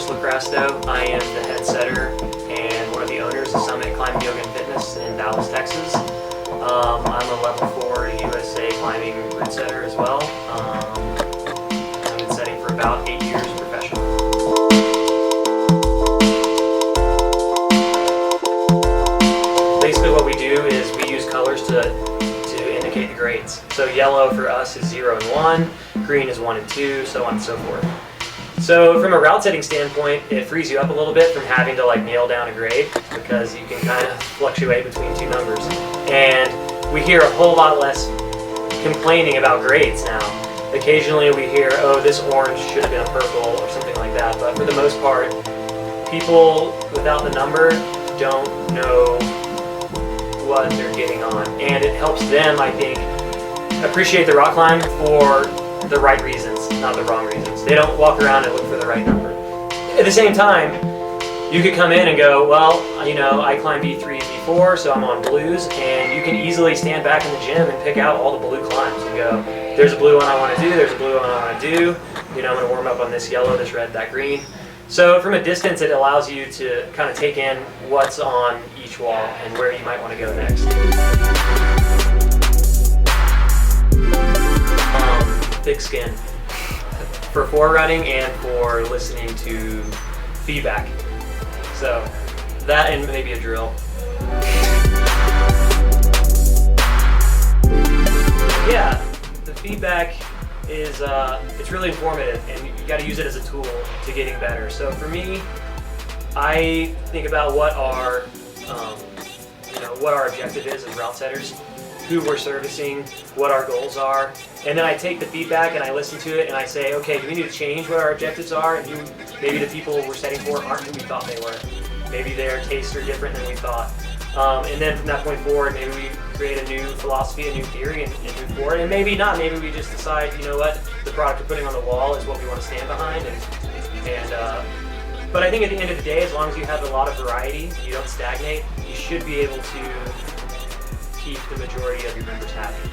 LoCrasto. I am the head setter and one of the owners of Summit Climbing Yoga and Fitness in Dallas, Texas. I'm a level 4 USA climbing route setter as well. I've been setting for about 8 years professionally. Basically what we do is we use colors to indicate the grades. So yellow for us is 0 and 1, green is 1 and 2, so on and so forth. So from a route setting standpoint, it frees you up a little bit from having to nail down a grade because you can kind of fluctuate between two numbers. And we hear a whole lot less complaining about grades now. Occasionally we hear, oh, this orange should have been a purple or something like that. But for the most part, people without the number don't know what they're getting on. And it helps them, I think, appreciate the rock climb for the right reasons, not the wrong reasons. They don't walk around and look for the right number. At the same time, you could come in and go, well, I climb B3 and B4, so I'm on blues, and you can easily stand back in the gym and pick out all the blue climbs and go, there's a blue one I want to do, there's a blue one I want to do, I'm going to warm up on this yellow, this red, that green. So from a distance, it allows you to kind of take in what's on each wall and where you might want to go next. Thick skin for forerunning and for listening to feedback. So that and maybe a drill. Yeah, the feedback is it's really informative, and you got to use it as a tool to getting better. So for me, I think about what our objective is as route setters, who we're servicing, what our goals are, and then I take the feedback and I listen to it and I say, okay, do we need to change what our objectives are? And maybe the people we're setting for aren't who we thought they were. Maybe their tastes are different than we thought. And then from that point forward, maybe we create a new philosophy, a new theory, and move forward. And maybe not. Maybe we just decide, you know what, the product we're putting on the wall is what we want to stand behind. But I think at the end of the day, as long as you have a lot of variety, you don't stagnate, you should be able to keep the majority of your members happy.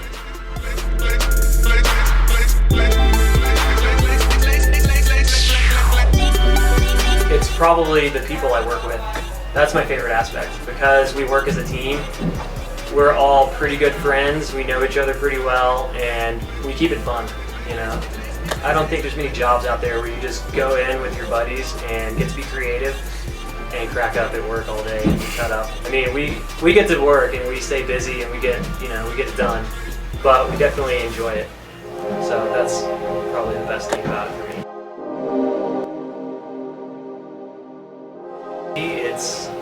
It's probably the people I work with. That's my favorite aspect because we work as a team. We're all pretty good friends, we know each other pretty well, and we keep it fun, I don't think there's many jobs out there where you just go in with your buddies and get to be creative and crack up at work all day and shut up. I mean, we get to work and we stay busy and we get it done, but we definitely enjoy it. So that's probably the best thing about it for me.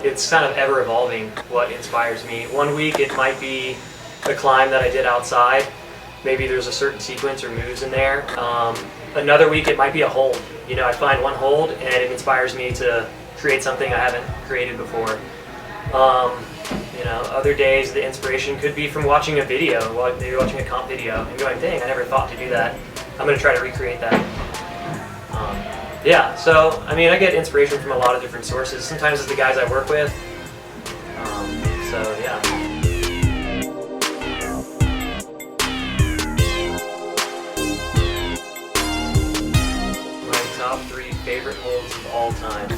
It's kind of ever evolving what inspires me. One week it might be a climb that I did outside. Maybe there's a certain sequence or moves in there. Another week it might be a hold. I find one hold and it inspires me to create something I haven't created before. Other days the inspiration could be from watching a video, maybe watching a comp video and going, dang, I never thought to do that. I'm going to try to recreate that. Yeah, so I get inspiration from a lot of different sources. Sometimes it's the guys I work with. So yeah. My top 3 favorite holds of all time.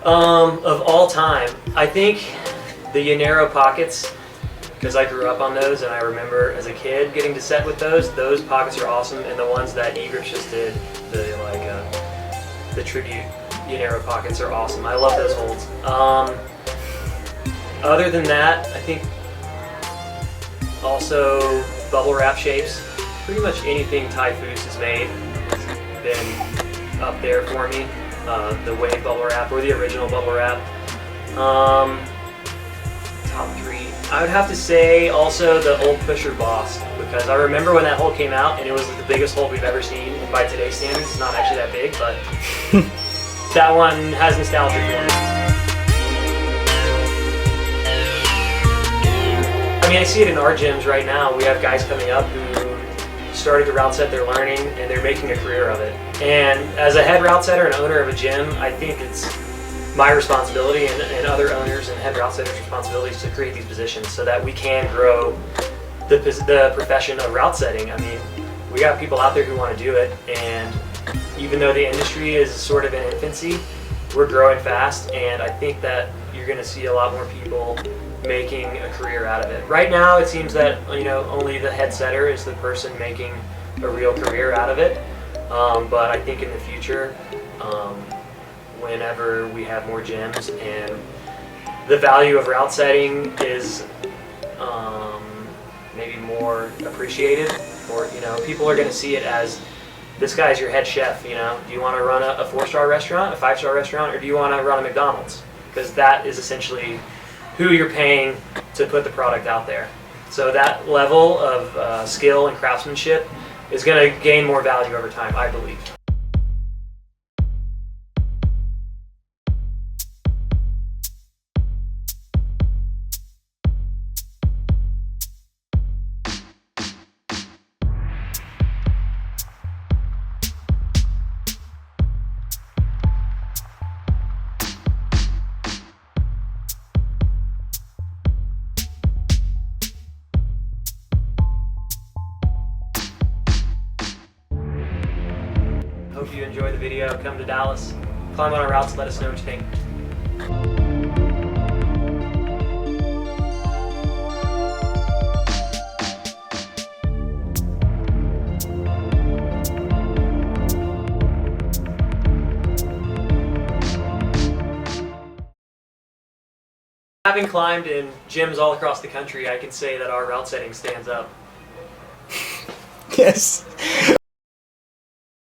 Of all time, I think the Yanero pockets, because I grew up on those and I remember as a kid getting to set with those pockets are awesome, and the ones that Egrets just did, the tribute Yanero pockets are awesome. I love those holds. Other than that, I think also bubble wrap shapes. Pretty much anything Typhus has made has been up there for me. The wave bubble wrap or the original bubble wrap. top 3. I would have to say also the old pusher boss, because I remember when that hole came out and it was the biggest hole we've ever seen, and by today's standards it's not actually that big, but that one has nostalgia for me. I mean, I see it in our gyms right now. We have guys coming up who started to route set, they're learning, and they're making a career of it. And as a head route setter and owner of a gym, I think it's my responsibility and other owners and head route setters' responsibilities to create these positions so that we can grow the profession of route setting. I mean, we got people out there who want to do it, and even though the industry is sort of in infancy, we're growing fast, and I think that you're going to see a lot more people making a career out of it. Right now, it seems that only the head setter is the person making a real career out of it. But I think in the future, whenever we have more gyms and the value of route setting is maybe more appreciated, or people are going to see it as, this guy's your head chef. Do you want to run a 4-star restaurant, a 5-star restaurant, or do you want to run a McDonald's? Because that is essentially who you're paying to put the product out there. So that level of skill and craftsmanship is going to gain more value over time, I believe. Hope you enjoy the video. Come to Dallas, climb on our routes, let us know what you think. Having climbed in gyms all across the country, I can say that our route setting stands up. Yes.